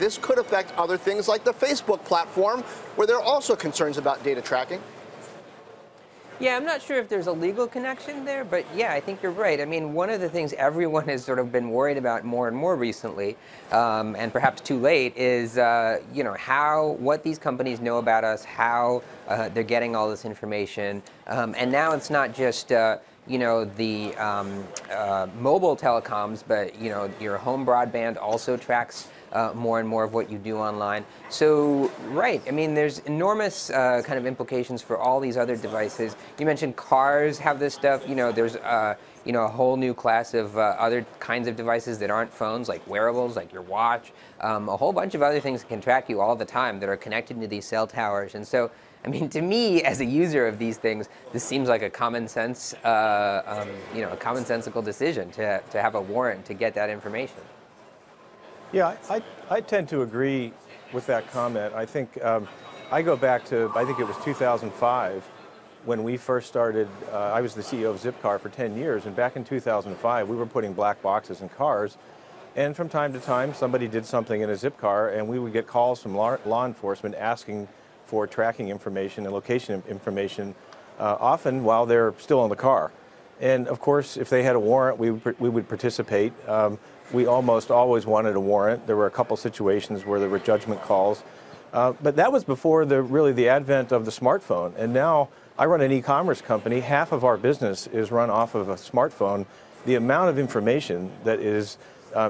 this could affect other things like the Facebook platform, where there are also concerns about data tracking. Yeah, I'm not sure if there's a legal connection there, but yeah, I think you're right. I mean, one of the things everyone has sort of been worried about more and more recently, and perhaps too late, is you know, what these companies know about us, how they're getting all this information, and now it's not just you know, the mobile telecoms, but you know, your home broadband also tracks more and more of what you do online. So, right, I mean, there's enormous kind of implications for all these other devices. You mentioned cars have this stuff. You know, there's you know, a whole new class of other kinds of devices that aren't phones, like wearables, like your watch. A whole bunch of other things that can track you all the time that are connected to these cell towers. And so, I mean, to me, as a user of these things, this seems like a common sense, you know, a commonsensical decision to have a warrant to get that information. Yeah, I tend to agree with that comment. I think I go back to, I think it was 2005 when we first started. I was the CEO of Zipcar for 10 years, and back in 2005 we were putting black boxes in cars, and from time to time somebody did something in a Zipcar and we would get calls from law enforcement asking for tracking information and location information, often while they're still in the car. And of course, if they had a warrant, we would participate. We almost always wanted a warrant. There were a couple situations where there were judgment calls. But that was before really the advent of the smartphone. And now I run an e-commerce company. Half of our business is run off of a smartphone. The amount of information that is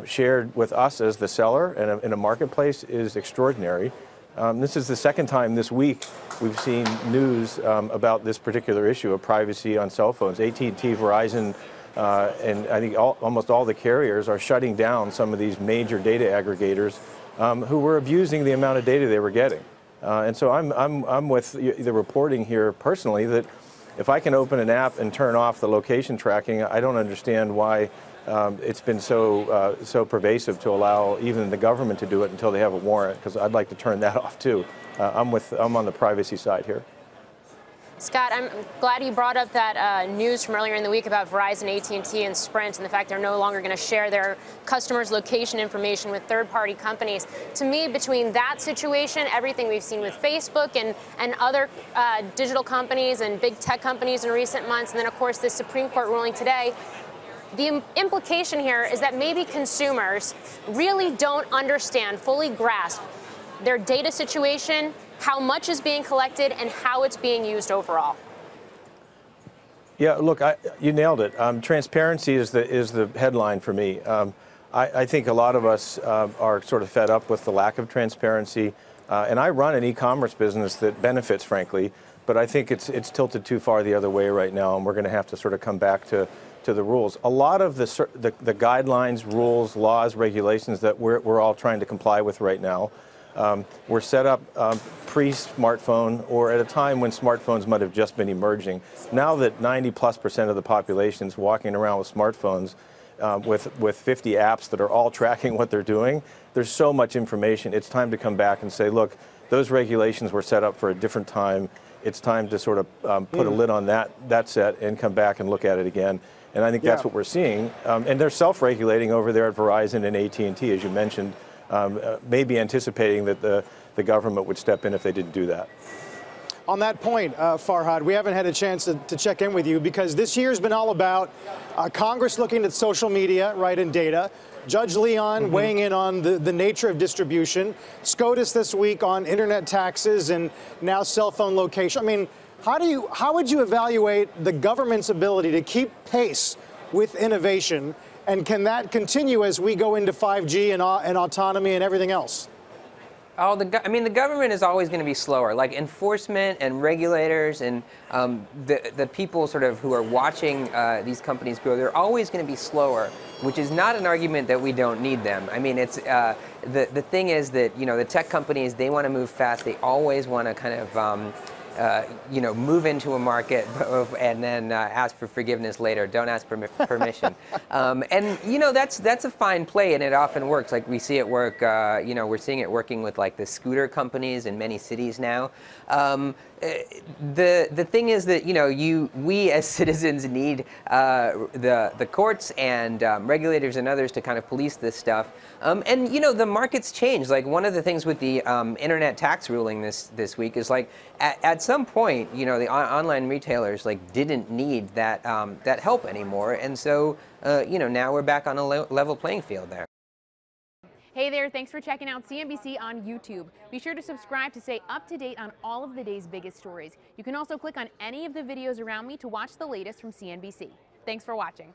shared with us as the seller in a marketplace is extraordinary. This is the second time this week we've seen news about this particular issue of privacy on cell phones. AT&T, Verizon, and I think almost all the carriers are shutting down some of these major data aggregators who were abusing the amount of data they were getting. And so I'm with the reporting here personally that if I can open an app and turn off the location tracking, I don't understand why it's been so pervasive to allow even the government to do it until they have a warrant, because I'd like to turn that off too. I'm on the privacy side here. Scott, I'm glad you brought up that news from earlier in the week about Verizon, AT&T, and Sprint, and the fact they're no longer going to share their customers' location information with third-party companies. To me, between that situation, everything we've seen with Facebook and other digital companies and big tech companies in recent months, and then, of course, this Supreme Court ruling today, the implication here is that maybe consumers really don't understand, fully grasp their data situation, how much is being collected, and how it's being used overall. Yeah, look, you nailed it. Transparency is the headline for me. I think a lot of us are sort of fed up with the lack of transparency, and I run an e-commerce business that benefits, frankly, but I think it's tilted too far the other way right now, and we're going to have to sort of come back to the rules. A lot of the guidelines, rules, laws, regulations that we're all trying to comply with right now were set up pre-smartphone or at a time when smartphones might have just been emerging. Now that 90+% of the population is walking around with smartphones with 50 apps that are all tracking what they're doing, there's so much information. It's time to come back and say, look, those regulations were set up for a different time. It's time to sort of put a lid on that set and come back and look at it again. And I think that's what we're seeing. And they're self-regulating over there at Verizon and AT&T, as you mentioned, maybe anticipating that the government would step in if they didn't do that. On that point, Farhad, we haven't had a chance to check in with you because this year's been all about Congress looking at social media, right, and data. Judge Leon weighing in on the nature of distribution. SCOTUS this week on internet taxes and now cell phone location. I mean, how would you evaluate the government's ability to keep pace with innovation, and can that continue as we go into 5G and autonomy and everything else? Oh, I mean, the government is always going to be slower. Like enforcement and regulators and the people sort of who are watching these companies grow, they're always going to be slower, which is not an argument that we don't need them. I mean, it's the thing is that, you know, the tech companies, they want to move fast. They always want to kind of move into a market and then ask for forgiveness later. Don't ask permission. And that's a fine play, and it often works. Like we see it work. We're seeing it working with like the scooter companies in many cities now. The thing is that we as citizens need the courts and regulators and others to kind of police this stuff. And the markets change. Like one of the things with the internet tax ruling this week is like at some point the online retailers like didn't need that that help anymore, and so now we're back on a level playing field there. Hey there, thanks for checking out CNBC on YouTube. Be sure to subscribe to stay up to date on all of the day's biggest stories. You can also click on any of the videos around me to watch the latest from CNBC. Thanks for watching.